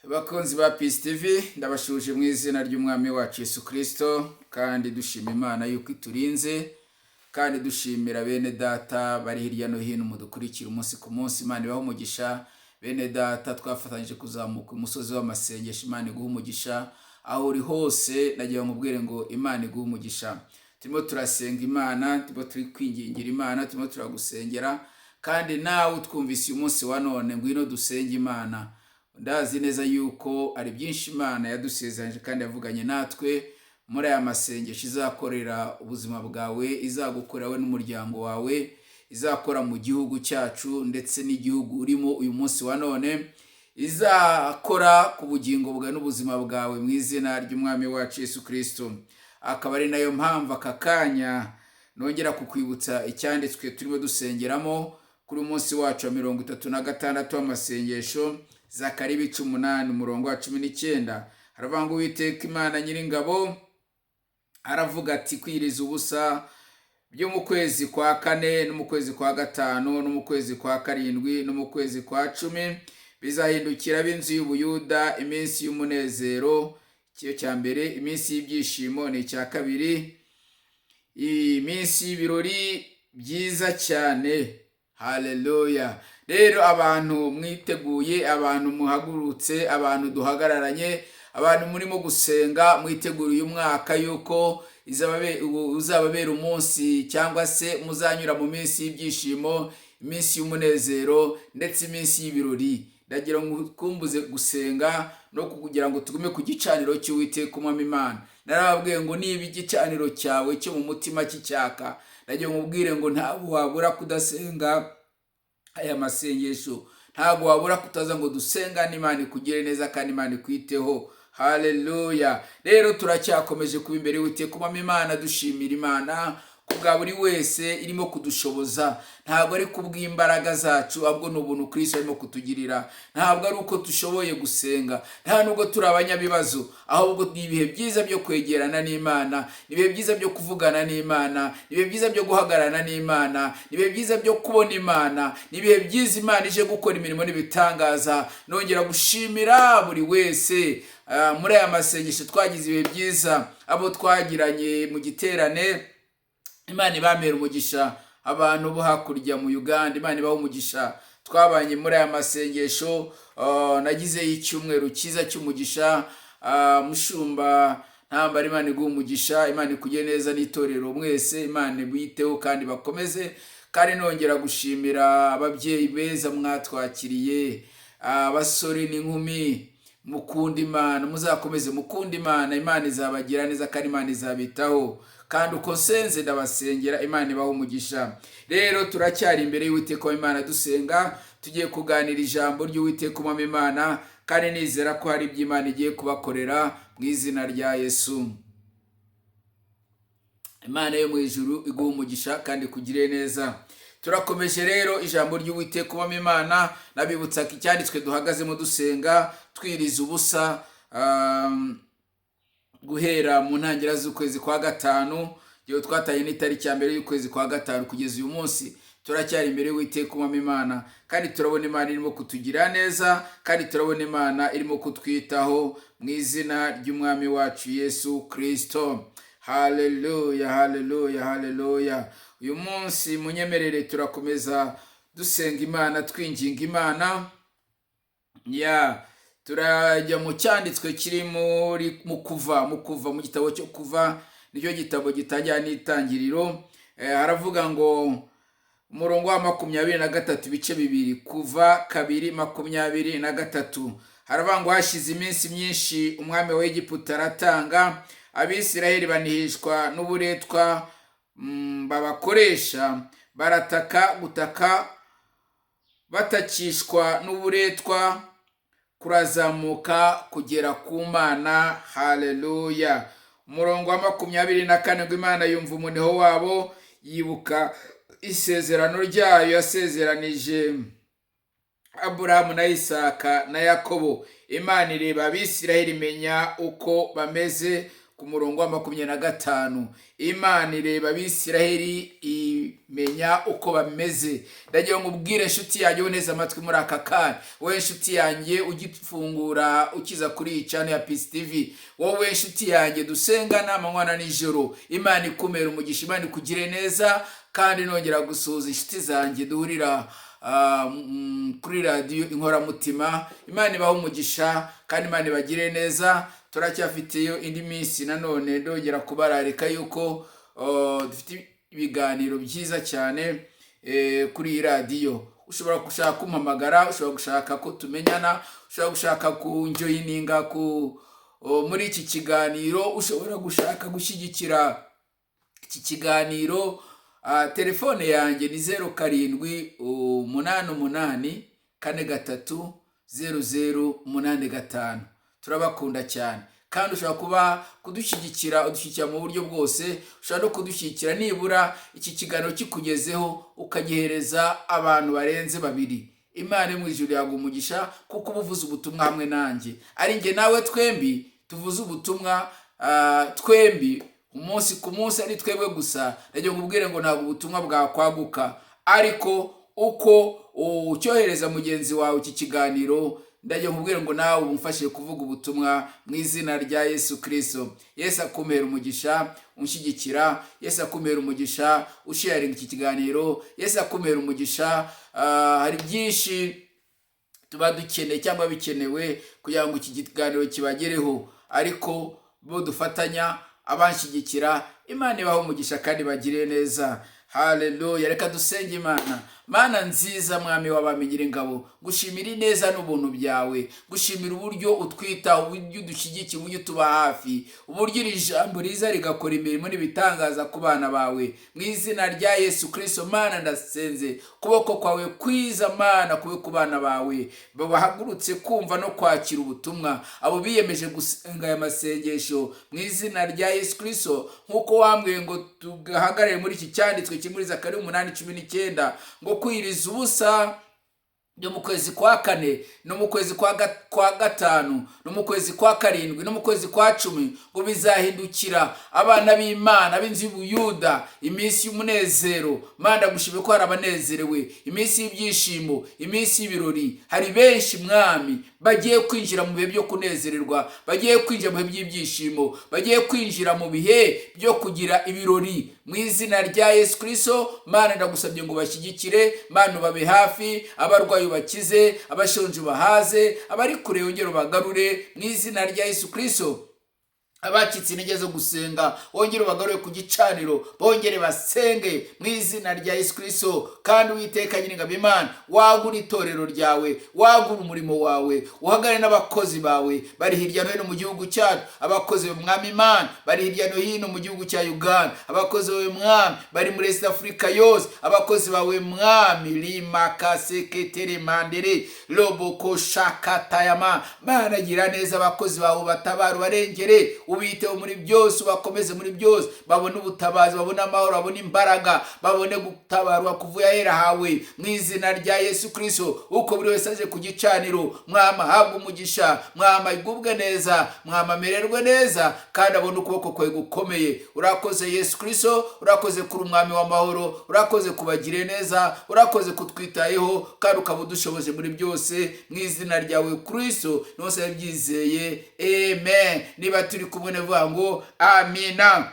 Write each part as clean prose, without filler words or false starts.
Bakunzi ba Peace TV ndabashuje mu izina ry'umwami wacu Yesu Kristo, kandi dushima Imana yuko iturinze, kandi dushimira bene data bari hirya no hino mudukurikira umunsi ku munsi. Imana ibaho umugisha. Bene data twafatanyije kuzamuka umusozi w'amasengesho, Imana iguha umugisha aho uri hose. Nagiye nkubwire ngo Imana iguha umugisha. Turimo turasenga Imana, turimo turi kwingingira Imana, turimo turagusengera, kandi nawe utwumvise uyu munsi wa none ngwino dusenge Imana. Ndazi neza yuko ari byinshi Imana yadusezeranyije kandi yavuganye natwe muri aya masengesho izakorera ubuzima bwawe, izagukorera we n'umuryango wawe, izakora mu gihugu cyacu ndetse n'igihugu urimo uyu munsi wa none, izakora ku bugingo bwawe n'ubuzima bwawe mu izina ry'umwami wacu Yesu Kristo. Akaba ari nayo mpamvu aka kanya nongera kukwibutsa icyanditswe turimo dusengeramo kuri umunsi wacu wa 36 w'amasengesho. Zakariya 8 umurongo wa 19 haravuga ngo Uwiteka Imana Nyiringabo aravuga ati, kwiriza ubusa byo mu kwezi kwa 4 no mu kwezi kwa 5 no mu kwezi kwa 7 no mu kwezi kwa 10 bizahindukira b'inzu y'Ubuyuda iminsi y'umunezero. Cyo cya mbere, iminsi y'ibyishimo ni cya kabiri, iminsi y'ibirori byiza cyane. Haleluya. Rero abantu mwiteguye, abantu muhagurutse, abantu duhagararanye, abantu murimo gusenga, mwitegura uyu mwaka yuko uzababera umunsi cyangwa se muzanyura mu minsi y'ibyishimo, iminsi y'umunezero ndetse iminsi y'ibirori. Ndagira ngo ukumbuze gusenga no kugira ngo tugume ku gicaniro cy'Uwiteka Umwami Imana. Narababwiye ngo niba igicaniro cyawe cyo mu mutima cy'icyaka, ndagira ngo ubwire ngo ntabwo wabura kudasenga aya masengesho, ntabwo wabura kutaza ngo dusengane Imana ikugire neza kandi Imana ikwiteho. Haleluya. Rero turacyakomeje kuba imbere y'Uwiteka Umwami Imana, dushimira Imana kubwa buri wese irimo kudushoboza. Ntabwo ari kubw'imbaraga zacu, ahubwo ni ubuntu Kristo arimo kutugirira. Ntabwo ari uko dushoboye gusenga, nta nubwo turi abanyabibazo, ahubwo ni ibihe byiza byo kwegerana n'Imana, ni ibihe byiza byo kuvugana n'Imana, ni ibihe byiza byo guhagararana n'Imana, ni ibihe byiza byo kubona Imana, ni ibihe byiza Imana ije gukora imirimo n'ibitangaza. Nongera gushimira buri wese muri aya masengesho twagize ibihe byiza, abo twagiranye mu giterane Imana ibamera umugisha. Abantu bo hakurya mu Uganda Imana ibaho umugisha. Twabanye muri aya masengesho, nagize icyumweru cyiza cy'umugisha. Mushumba Ntambara, Imana iguha umugisha, Imana ikugire neza n'itorero mwese, Imana ibiteho kandi bakomeze. Kandi nongera gushimira ababyeyi beza mwatwakiriye, abasore n'inkumi, mukunda Imana, muzakomeze mukunda Imana. Imana izabagira neza kandi Imana izabitaho, kandi uko senze ndabasengera, Imana ibaho umugisha. Rero turacyari imbere y'Uwiteka Imana dusenga, tugiye kuganira ijambo ry'Uwiteka Umwami Imana, kandi nizera ko hari ibyo Imana igiye kubakorera mu izina rya Yesu. Imana yo mu ijuru iguha umugisha kandi kugire neza. Turakomeje rero ijambo ry'Uwiteka Umwami Imana. Nabibutsa ko icyanditswe duhagazemo dusenga twiriza ubusa guhera mu ntangiriro z'ukwezi kwa 5, igihe twataye n'itariki ya mbere y'ukwezi kwa 5 kugeza uyu munsi. Turacyari imbere y'Uwiteka Umwami Imana, kandi turabona Imana irimo kutugira neza, kandi turabona Imana irimo kutwitaho mu izina ry'umwami wacu Yesu Kristo. Haleluya, haleluya, haleluya. Uyu munsi munyemerere turakomeza dusenga Imana, twinginga Imana. Turajya mu cyanditswe kiri mu kuva mu gitabo cyo Kuva, nicyo gitabo gitangira n'itangiriro. Haravuga ngo umurongo wa 23 ibice bibiri, Kuva 2:23. Haravuga ngo hashize iminsi myinshi umwami wa Egiputa aratanga, Abisiraheli banihishwa n'uburetwa babakoresha, barataka gutaka batakishwa n'uburetwa kurazamuka kugera ku Mana. Haleluya. Umurongo wa 24 ngo Imana yumva umuneho wabo, yibuka isezerano ryayo yasezeranije Aburahamu na Isaka na Yakobo. Imana ireba Abisiraheli, imenya uko bameze ku murongo wa 25. Imana ireba Abisiraheli imenya uko bameze. Ndagira ngo ubwire inshuti yanjye neza amatwi muri aka kanya, wowe inshuti yanjye ugifungura ukiza kuri iyi channel ya Peace TV, wowe inshuti yanjye dusengana amanywa na nijoro. Imana ikumere umugisha, Imana ikugire neza, kandi nongera gusuhuza inshuti zanjye duhurira kuri radio Inkoramutima. Imana ibahe umugisha kandi Imana ibagire neza. Turacyafiteyo indi minsi nanone ndongera kubararika yuko dufite ibiganiro byiza cyane kuri iyi radio. Ushobora gushaka kumpamagara, ushobora gushaka ko tumenyana, ushobora gushaka kunjoyininga muri iki kiganiro, ushobora gushaka gushyigikira iki kiganiro. Telefone yanjye ni 0788430085. Turabakunda cyane, kandi ushobora kuba udushyigikira mu buryo bwose. Ushobora no kudushyigikira nibura iki kiganiro kikugezeho ukagihereza abantu barenze 2. Imana mu ijuru yaguha umugisha, kuko ubuvuza ubutumwa hamwe nanjye, ari nge nawe twembi tuvuze ubutumwa twembi umunsi ku munsi, ari twebwe gusa. Ndagira ngo ubwire ngo ntabwo ubutumwa bwakwaguka, ariko uko ucyohereza mugenzi wawe iki kiganiro, ndagira ngo ubwire ngo nawe umfashe kuvuga ubutumwa mu izina rya Yesu Kristo. Yesu akumere umugisha unshyigikira, Yesu akumere umugisha usharinga iki kiganiro, Yesu akumere umugisha. Hari byinshi tuba dukeneye cyangwa bikenewe kugira ngo iki kiganiro kibagereho, ariko bo dufatanya abanshyigikira. Imana ibahe umugisha kandi bagire neza. Haleluya. Reka dusenge Imana. Mana nziza, mwami w'abamenyire ingabo, gushimira ineza n'ubuntu byawe, gushimira uburyo utwitaho, uburyo udushyigikira, uburyo tuba hafi, uburyo iri jambo riza rigakora imirimo n'ibitangaza ku bana bawe. Mu izina rya Yesu Kristo, Mana ndasenze kuboko kwawe kwiza Mana kube ku bana bawe bahagurutse kumva no kwakira ubutumwa, abo biyemeje gusenga aya masengesho mu izina rya Yesu Kristo, nkuko wambwiye ngo tugahagarare muri iki cyanditswe kimuri Zakariya 8:19 ngo kwiriza ubusa no mu kwezi kwa 4 no mu kwezi kwa 5 no mu kwezi kwa 7 no mu kwezi kwa 10 ngo bizahindukira abana b'Imana b'inzu y'Ubuyuda iminsi y'umunezero. Mana gushime ko harabanezerewe, iminsi y'ibyishimo, iminsi y'ibirori. Hari benshi mwami bagiye kwinjira mu bihe byo kunezererwa, bagiye kwinjira mu bihe by'ibyishimo, bagiye kwinjira mu bihe byo kugira ibirori mu izina rya Yesu Kristo. Mana ndagusabye ngo bashyigikire, Mana babe hafi, abarwayi bakize, abashonje bahaze, abari kure yongere bagarure mu izina rya Yesu Kristo. Abacitse intege zo gusenga wongere bagarure ku gicaniro, bongere basenge mu izina rya Yesu Kristo. Kandi Uwiteka Nyiringabo Imana, wagura itorero ryawe, wagura umurimo wawe, uhagare n'abakozi bawe bari hirya no hino mu gihugu cyacu. Abakozi b'Umwami Imana bari hirya no hino mu gihugu cya Uganda, abakozi bawe Mwami bari muri East Africa yose, abakozi bawe Mwami limakaseketere mandere loboko shakatayama. Mana gira neza abakozi bawe, batabara barengere, ubiteho muri byose, ubakomeze muri byose, babone ubutabazi, babone amahoro, babone imbaraga, babone gutabarwa kuvuye ahera hawe mu izina rya Yesu Kristo. Uko buri wese aje ku gicaniro, Mwama habwa umugisha, Mwama igubwe neza, Mwama mererwe neza, kandi abone ukuboko kwawe gukomeye. Urakoze Yesu Kristo, urakoze kuri Umwami w'amahoro, urakoze kubagire neza, urakoze kutwitayeho, kandi ukabudushoboje muri byose mu izina ryawe Kristo. Nose yabyizeye, amen. Niba turi kumwe nevuga ngo amina.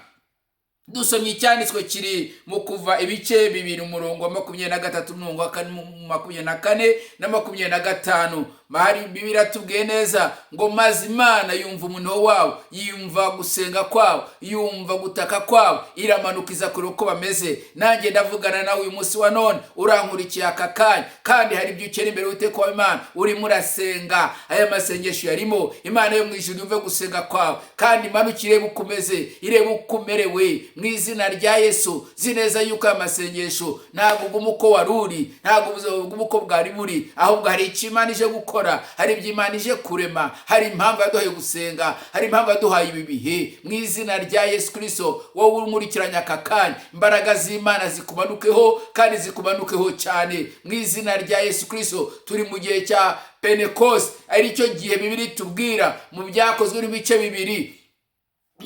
Dusomye icyanditswe kiri mu Kuva ibice 2 umurongo wa 23 n'umurongo wa 24 na 25. Mahari Bibiliya tubwiye neza ngo maze Imana yumva umuntu wawe, yumva gusenga kwawe, yumva gutaka kwawe, iramanukiza kure uko bameze. Nanjye ndavugana nawe uyu munsi wa none, urankurikiye aka kanya, kandi hari ibyo ukene imbere y'Uwiteka wa Imana, urimo urasenga. Aya masengesho yarimo Imana yo mu ijuru yumve gusenga kwawe, kandi imanukire bukomeze, irebe ukumerewe mu izina rya Yesu. Zineza yuko aya masengesho ntabwo ugumuko waruri, ntabwo ugumuko bwari buri, ahubwo hari icyo Imana ije gukora, hari ibyo Imana ije kurema, hari impamvu yaduhaye gusenga, hari impamvu yaduhaye ibi bihe mu izina rya Yesu Kristo. Wowe urumurikiranya aka kanya, imbaraga z'Imana zikumanukeho, kandi zikumanukeho cyane mu izina rya Yesu Kristo. Turi mu gihe cya Pentecost, ari cyo gihe Bibiliya tubwira mu Byakozwe n'ibice 2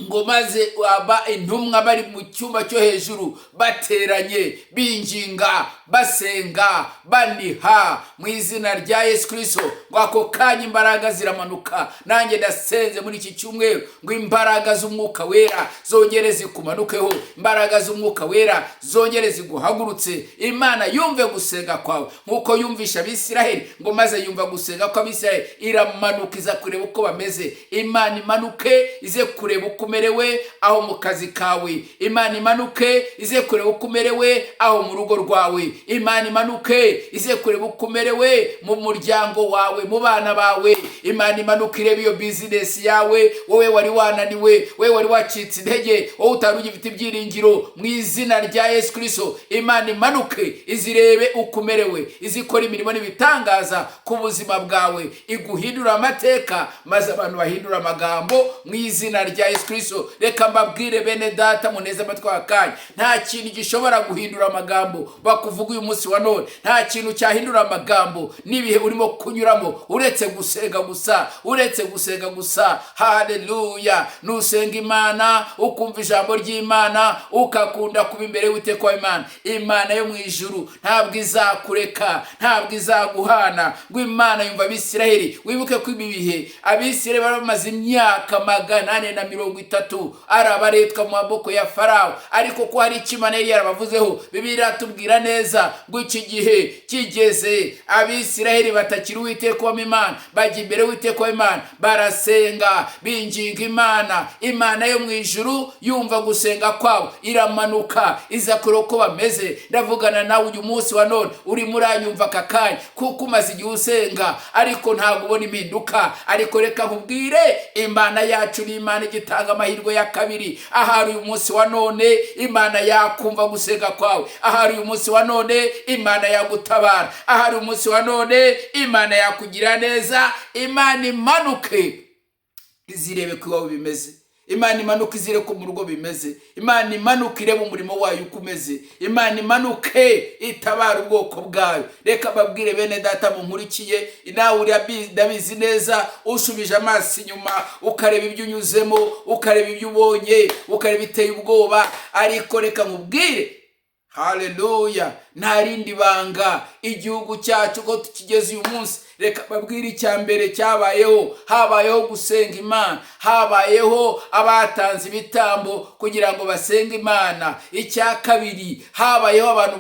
ngo maze aba intumwa bari mu cyumba cyo hejuru bateranye binginga basenga baniha mu izina rya Yesu Kristo, ngo ako kanya imbaraga ziramanuka. Nanjye ndasenze muri iki cyumweru ngo imbaraga z'umwuka wera zongere zikumanukeho, imbaraga z'umwuka wera zongere ziguhagurutse. Imana yumve gusenga kwawe nkuko yumvisha Abisiraheli, ngo maze yumva gusenga kw'Abisiraheli iramanuka iza kureba uko bameze. Imana imanuke ize kureba uko umerewe aho mu kazi kawe. Imana imanuke ize kureba uko umerewe aho mu rugo rwawe. Imana imanuke ize kureba uko umerewe mu muryango wawe, mu bana bawe. Imana imanuke irebe iyo business yawe, wowe wari wananiwe, wowe wari wacitse intege, wowe utari ugifite ibyiringiro. Mu izina rya Yesu Kristo Imana imanuke izirebe uko umerewe, izikora imirimo n'ibitangaza ku buzima bwawe, iguhindura amateka maze abantu bahindura amagambo mu izina rya Yesu Kristo. Reka mbabwire bene data muneze amatwi akanya, nta kintu gishobora guhindura amagambo bakuvuga uyu munsi wa none. Nta kintu cyahindura amagambo n'ibihe urimo kunyuramo uretse gusenga gusa, uretse gusenga gusa. Haleluya! Nusenga Imana ukumva ijambo ry'Imana ukakunda kuba imbere y'Uwiteka wa Imana, Imana yo mu ijuru ntabwo izakureka, ntabwo izaguhana. Ngo Imana yumva Abisiraheli. Wibuke ko ibi bihe Abisiraheli bari bamaze imyaka 430 arabaretwa mu maboko ya Farawo, ariko ko hari icyo Imana yari yarabavuzeho. Bibiliya iratubwira neza ngo iki gihe kigeze Abisiraheli batakiri Uwiteka wa Imana, bajya imbere y'Uwiteka wa Imana barasenga binginga Imana. Imana yo mu ijuru yumva gusenga kwabo iramanuka iza kureba uko bameze. Ndavugana nawe uyu munsi wa none urimo uranyumva aka kanya, kuko umaze igihe usenga ariko ntabwo ubona impinduka. Ariko reka nkubwire, Imana yacu ni Imana igitanga amahirwe ya kabiri. Ahari uyu munsi wa none Imana yakumva gusenga kwawe, ahari uyu munsi wa none Imana yagutabara, ahari uyu munsi wa none Imana yakugira neza. Imana imanuke izirebe ko iwawe bimeze, Imana imanuke izire ko mu rugo bimeze, Imana imanuke irebe umurimo wayo uko umeze, Imana imanuke itabara ubwoko bwayo. Reka babwire bene data munkurikiye, nawe uri ndabizi neza ushubije amaso inyuma ukareba ibyo unyuzemo, ukareba ibyo ubonye, ukareba biteye ubwoba. Ariko reka nkubwire, haleluya, nta rindi banga igihugu cyacu ko tukigeze uyu munsi. Reka babwire icya mbere cyabayeho, habayeho gusenga Imana, habayeho abatanze ibitambo kugira ngo basenge Imana. Icya kabiri, habayeho abantu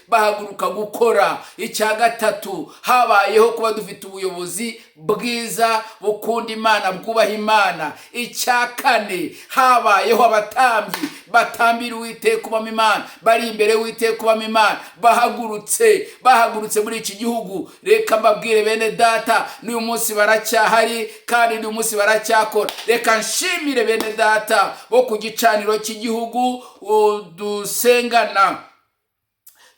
bahaguruka gukora. Icya gatatu, habayeho kuba dufite ubuyobozi bwiza bukunda Imana, bwubaha Imana. Icya kane, habayeho abatambyi batambira Uwiteka ubamo Imana, bari imbere y'Uwiteka ubamo Imana, bahagurutse muri iki gihugu. Reka mbabwire bene data, n'uyu munsi baracyahari kandi n'uyu munsi baracyakora. Reka nshimire bene data bo ku gicaniro cy'igihugu dusengana,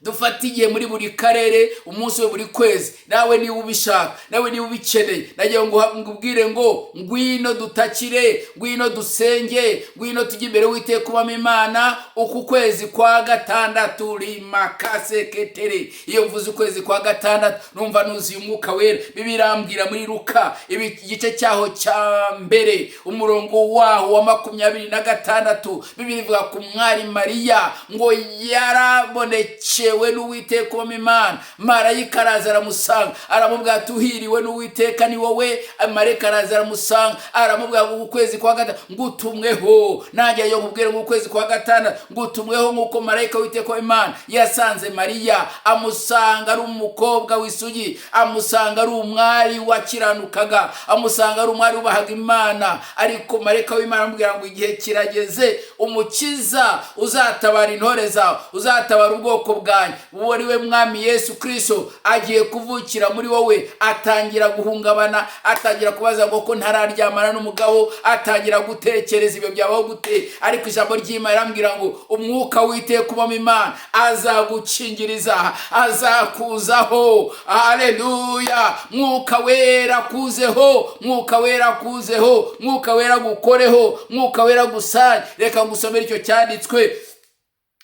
dufatiye muri buri karere umunsi we buri kwezi. Nawe niba ubishaka, nawe niba ubikeneye, nagiye ngubwire ngo ngwino dutakire, ngwino dusenge, ngwino tujye imbere y'Uwiteka ubamo Imana. Uku kwezi kwa gatandatu rimakaseketere, iyo mvuze ukwezi kwa gatandatu numva nuzuye umwuka wera. Bibirambwira muri Luka igice cyaho cya mbere umurongo waho wa 26, Bibiri ivuga ku mwari Mariya ngo yarabonekeye we n'Uwiteka ubamo Imana. Marayika araza aramusanga aramubwira ati uhiriwe n'Uwiteka ni wowe. Marayika araza aramusanga aramubwira ngo ukwezi kwa gatandatu ngutumweho. Nanjye yo nkubwire ngo ukwezi kwa gatandatu ngutumweho nk'uko marayika w'Uwiteka wa Imana yasanze Mariya, amusanga ari umukobwa w'isugi, amusanga ari umwari wakiranukaga, amusanga ari umwari ubahaga Imana. Ariko marayika w'Imana aramubwira ngo igihe kirageze, umukiza uzatabara intore zawe, uzatabara ubwoko bwawe, uwo ari we mwami Yesu Kristo agiye kuvukira muri wowe. Atangira guhungabana, atangira kubaza ngo ko ntararyamana n'umugabo, atangira gutekereza ibyo byabaho gute. Ariko ijambo ry'Imana irambwira ngo umwuka w'Uwiteka ubamo Imana azagukingiriza, azakuzaho. Haleluya! Mwuka wera kuzeho, mwuka wera kuzeho, mwuka wera gukoreho, mwuka wera gusanye. Reka ngusomere icyo cyanditswe.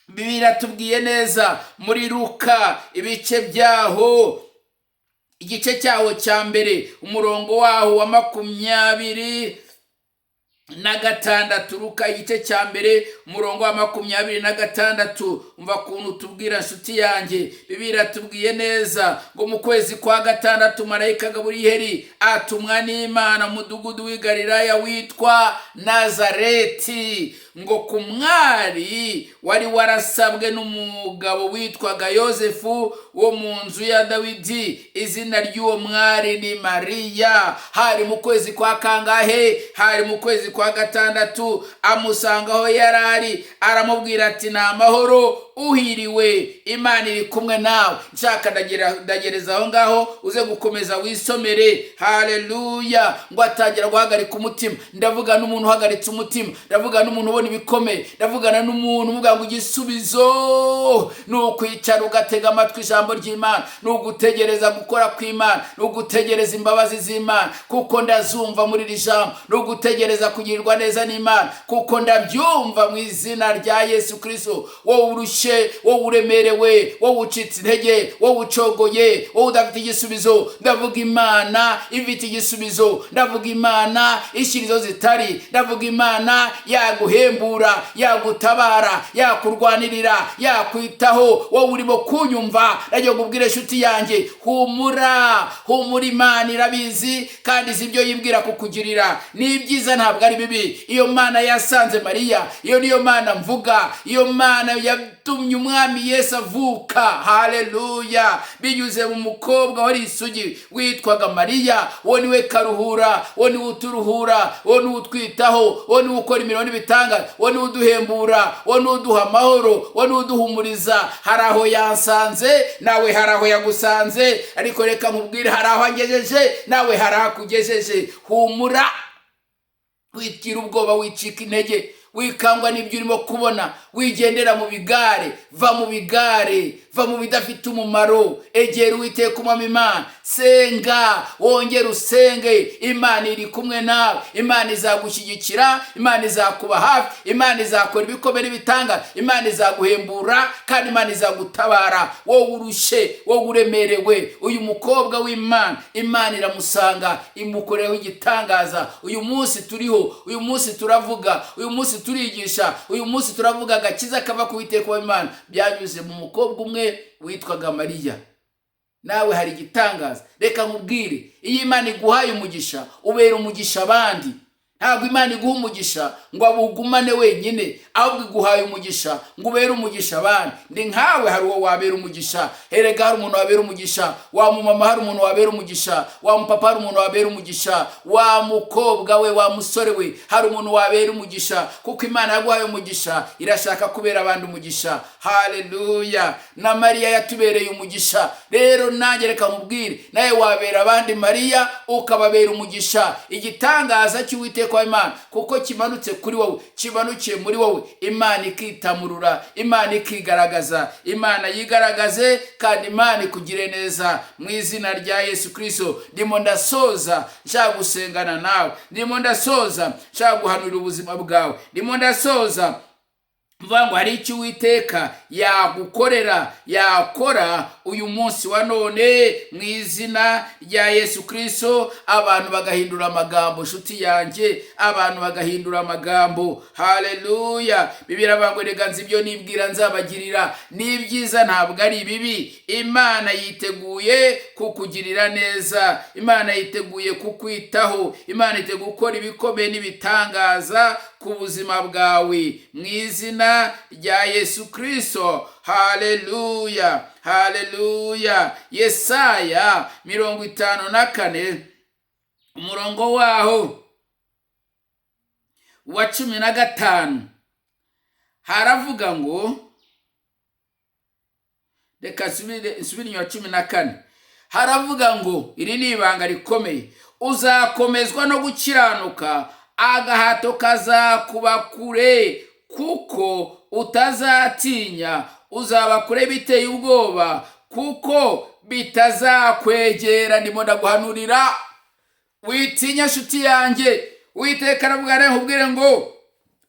Bibiliya tubwiye neza muri Luka ibice byaho, igice cyaho cya mbere umurongo waho wa 20, na gatandatu. Luka igice cya mbere umurongo wa 26. umva kuntu tubwira nshuti yanjye, Bibiliya tubwiye neza ngo mu kwezi kwa gatandatu marayika Gaburiyeli atumwa n'Imana mu mudugudu w'i Galilaya witwa Nazareti, ngo ku mwari wari warasabwe n'umugabo witwaga Yosefu wo mu nzu ya Dawidi. Izina ry'uwo mwari ni Mariya. Hari mu kwezi kwa kangahe? Hari mu kwezi kwa gatandatu. Amusanga aho yarari, aramubwira ati ni amahoro, uhiriwe, Imana iri kumwe nawe. Nshaka ndagereza aho ngaho uze gukomeza wisomere. Haleluya. Ngo atangira guhagarika umutima. Ndavuga n'umuntu uhagaritse umutima, ndavuga n'umuntu ubona ibikomeye, ndavugana n'umuntu uvuga ngo igisubizo ni ukwicara ugatega amatwi ijambo ry'Imana, ni ugutegereza gukora kw'Imana, ni ugutegereza imbabazi z'Imana kuko ndazumva muri iri jambo, ni ugutegereza kugirirwa neza n'Imana kuko ndabyumva mu izina rya Yesu Kristo. Wowe urushe, wowe uremerewe, wowe ucitse intege, wowe ucogoye, wowe udafite igisubizo, ndavuga Imana ifite igisubizo. Ndavuga Imana ishyirizo zitari, ndavuga Imana yaguhembura, yagutabara, yakurwanirira, yakwitaho. Wowe urimo kunyumva, rajya kubwira inshuti yanjye, humura, Imana irabizi kandi izi ibyo yibwira kukugirira. Ni byiza ntabwo ari bibi. Iyo Mana yasanze Mariya, iyo niyo Mana mvuga, iyo Mana yatumye umwami Yesu avuka. Haleluya. Binyuze mu mukobwa wari isugi witwaga Mariya. Uwo niwe karuhura, uwo niwe uturuhura, uwo niwe utwitaho, uwo niwe ukora imirimo n'ibitanga, uwo niwe uduhembura, uwo niwe uduha amahoro, uwo niwe uduhumuriza. Hari aho yansanze, nawe hari aho yagusanze, ariko reka nkubwire, hari aho angejeje, nawe hari aho akugejeje. Humura, witira ubwoba, wicika intege, wikangwa n'ibyo urimo kubona, wigendera mu bigare. Va mu bigare, va mu bidafite umumaro. Egera Uwiteka umwami Imana, senga, wongere usenge. Imana iri kumwe nawe, Imana izagushyigikira, Imana izakuba hafi, Imana izakora ibikomeye n'ibitanga, Imana izaguhembura kandi Imana izagutabara. Wowe urushe, wowe uremerewe, uyu mukobwa w'Imana, Imana iramusanga, imukoreho igitangaza. Uyu munsi turiho, uyu munsi turavuga, uyu munsi turigisha, uyu munsi turavuga agakiza kava ku Uwiteka w'Imana. Byanyuze mu mukobwa umwe witwaga Mariya. Nawe hari igitangaza. Reka nkubwire, iyo Imana iguhaye umugisha, ubera umugisha abandi. Ntabwo Imana iguha umugisha ngo abugumane wenyine, ahubwo iguhaye umugisha ngo ubere umugisha abandi. Ndi nkawe, hari uwo wabera umugisha. Erega hari umuntu wabera umugisha, wa mumama hari umuntu wabera umugisha, wa mupapa hari umuntu wabera umugisha, wa mukobwa we, wa musore we hari umuntu wabera umugisha, kuko Imana yaguhaye umugisha, irashaka kubera abandi umugisha. Haleluya. Na Mariya yatubereye umugisha. Rero nanjye reka nkubwire, nawe wabera abandi Mariya, ukababera umugisha. Igitangaza cy'Uwiteka kwa Imana kuko kimanutse kuri wowe, kimanukiye muri wowe. Imana ikitamurura, Imana ikigaragaza, Imana yigaragaze kandi Imana ikugire neza mu izina rya Yesu Kristo. Ndimo ndasoza nshaka gusengana nawe, ndimo ndasoza nshaka guhanura ubuzima bwawe, ndimo ndasoza mvuga ngo hari icyo Uwiteka yagukorera, yakora uyu munsi wa none mu izina rya Yesu Kristo. Abantu bagahindura amagambo, nshuti yanjye, abantu bagahindura amagambo. Haleluya. Bibiliya ivuga ngo rega nzi ibyo nibwira nzabagirira, ni byiza ntabwo ari bibi. Imana yiteguye kukugirira neza, Imana yiteguye kukwitaho, Imana yiteguye gukora ibikomeye n'ibitangaza ku buzima bwawe mu izina rya Yesu Kristo. Haleluya, haleluya. Yesaya 54 umurongo waho wa 15 haravuga ngo, reka nsubire inyuma 14. Haravuga ngo, iri ni ibanga rikomeye, uzakomezwa no gukiranuka, agahato kazakuba kure, kuko utazatinya. Uzaba kure biteye ubwoba, kuko bitazakwegera. Ndimo ndaguhanurira, witinya nshuti yanjye. Uwiteka aravuga nkubwire ngo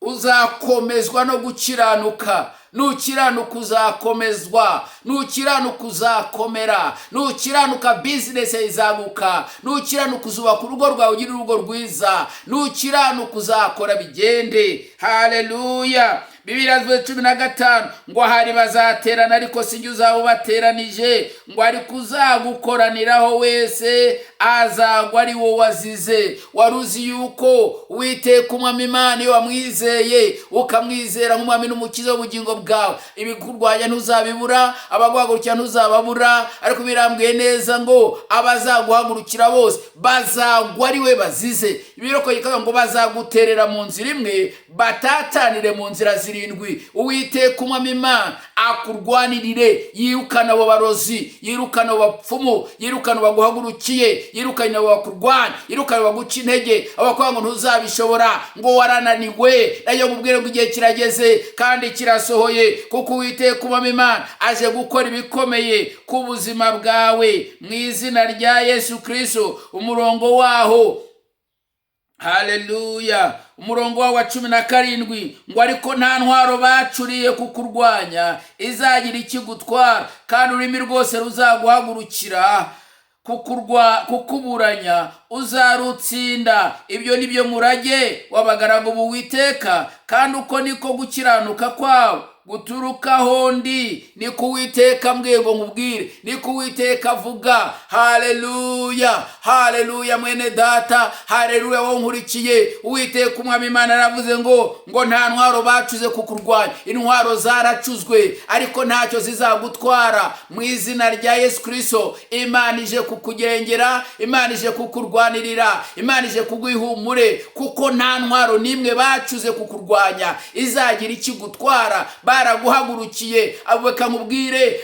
uzakomezwa no gukiranuka, nukiranuka uzakomezwa, nukiranuka uzakomera, nukiranuka business izaguka, nukiranuka uzubaka urugo rwawe ugira urugo rwiza, nukiranuka uzakora bigende. Haleluya. Bibiliya 15 ngo hari bazaterana ariko sinjye uzawubateranije, ngo ariko uzagukoraniraho wese azagwa ari wowe wazize. Waruzi yuko Uwiteka Umwami Imana iyo wamwizeye ukamwizera nk'umwami n'umukiza w'ubugingo bwawe, ibikurwanya ntuzabibura, abaguhagurukira ntuzababura, ariko birambwiye neza ngo abazaguhagurukira bose bazagwa ari we bazize. Ibiroko yikaga ngo bazaguterera mu nzira imwe batatanire mu nzira zirindwi. Uwiteka Umwami Imana akurwanirire, yirukana abo barozi, yirukana abo bapfumu, yirukana baguhagurukiye, yirukana abo bakurwanya, yirukana baguca intege, abakwanga ngo ntuzabishobora, ngo warananiwe. Nayo mubwire ngo igihe kirageze kandi kirasohoye, kuko Uwiteka Umwami Imana aje gukora ibikomeye ku buzima bwawe mu izina rya Yesu Kristo. Umurongo waho, haleluya, umurongo wa 17 ngo ariko nta ntwaro bacuriye kukurwanya izagira ikigutwara, kandi ururimi rwose ruzaguhagurukira kukuburanya uzarutsinda. Ibyo nibyo murage w'abagaragu b'Uwiteka, kandi uko niko gukiranuka kwawe guturukaho ndi, niko Uwiteka mbwiye ngo nkubwire, niko Uwiteka avuga. Haleluya, haleluya mwene data, haleluya wowe nkurikiye. Uwiteka Umwami Imana aravuze ngo nta ntwaro bacuze kukurwanya. Intwaro zaracuzwe ariko ntacyo zizagutwara mu izina rya Yesu Kristo. Imana ije kukugengera, Imana ije kukurwanirira, Imana ije kuguhumure, kuko nta ntwaro nimwe bacuze kukurwanya izagira ikigutwara. Baraguhagurukiye, abeka nkubwire,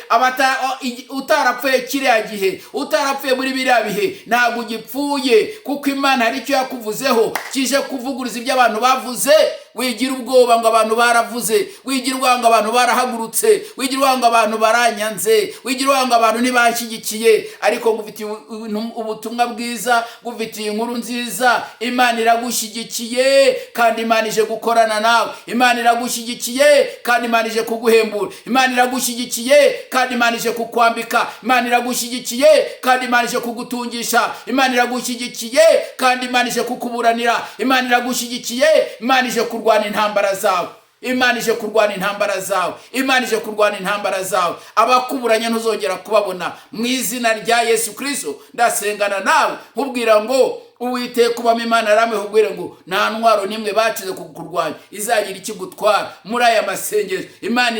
utarapfuye kiriya gihe, utarapfuye muri biriya bihe, ntabwo ugipfuye, kuko Imana hari icyo yakuvuzeho kije kuvuguriza ibyo abantu bavuze. Wigira ubwoba ngo abantu baravuze, wigira ubwoba ngo abantu barahagurutse, wigira ubwoba ngo abantu baranyanze, wigira ubwoba ngo abantu ntibashyigikiye, ariko ngufitiye ubutumwa bwiza, ngufitiye inkuru nziza. Imana iragushyigikiye kandi Imana ije gukorana nawe. Imana iragushyigikiye kandi Imana ije kuguhembura. Imana iragushyigikiye kandi Imana ije kukwambika. Imana iragushyigikiye kandi Imana ije kugutungisha. Imana iragushyigikiye kandi Imana ije kukuburanira. Imana iragushyigikiye, Imana ije kurwana intambara zawe. Imana ije kurwana intambara zawe. Imana ije kurwana intambara zawe. Abakuburanya ntuzongera kubabona mu izina rya Yesu Kristo. Ndasengana nawe nkubwira ngo Uwiteka Umwami Imana aramwe hubwire ngo nta ntwaro nimwe bacize kukurwanya izagira ikigutwara. Muri aya masengesho Imana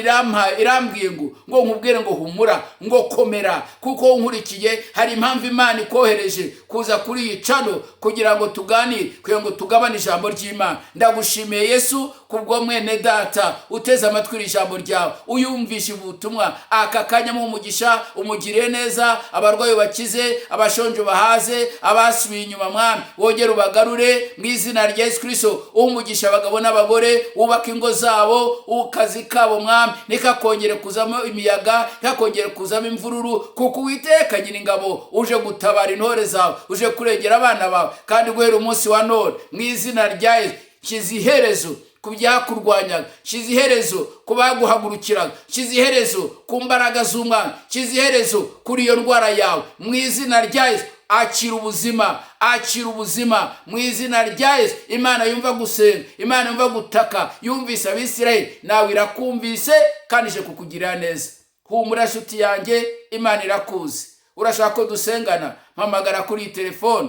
irambwiye ngo nkubwire ngo humura, ngo komera, kuko unkurikiye hari impamvu Imana ikohereje kuza kuri iyi channel kugira ngo tuganire, kugira ngo tugabane ijambo ry'Imana. Ndagushimiye Yesu kubwo mwene data uteze amatwi ijambo ryawe, uyumvisha ubutumwa. Aka kanya mu umugisha, umugire neza, abarwayi bakize, abashonje bahaze, abasubiye inyuma wongera ubagarure mu izina rya Yesu Kristo. Umugisha abagabo n'abagore, ubaka ingo zabo, ukazi kabo mwami nikakongere kuzamo imiyaga, nikakongere kuzamo imvururu, kuko Uwiteka Nyiringabo uje gutabara intore zawe, uje kurengera abana bawe. Kandi guhera umunsi wa none mu izina rya Yesu, kiziherezo kubyakurwanyaga, kiziherezo kubaguhagurukiraga, kiziherezo ku mbaraga z'Umwana, kiziherezo kuri iyo ndwara yawe mu izina rya Yesu. Akira ubuzima, akira ubuzima mu izina rya Yesu. Imana yumva gusenga, Imana yumva gutaka, yumvise Abisirayeli, nawe irakumvise kandi ije kukugirira neza. Humura nshuti yanjye, Imana irakuzi. Urashaka ko dusengana? Mpamagara kuri telefone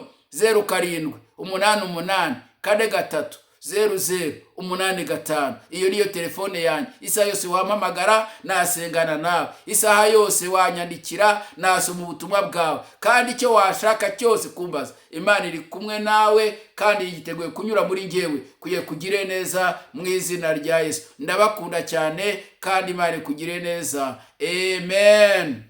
0788430085. Iyo niyo telefone yanjye. Isaha yose wampamagara nasengana nawe, isaha yose wanyandikira nasoma ubutumwa bwawe, kandi icyo washaka cyose kumbaza, Imana iri kumwe nawe kandi yiteguye kunyura muri njyewe kuye kugire neza mu izina rya Yesu. Ndabakunda cyane kandi Imana ikugire neza. Amen.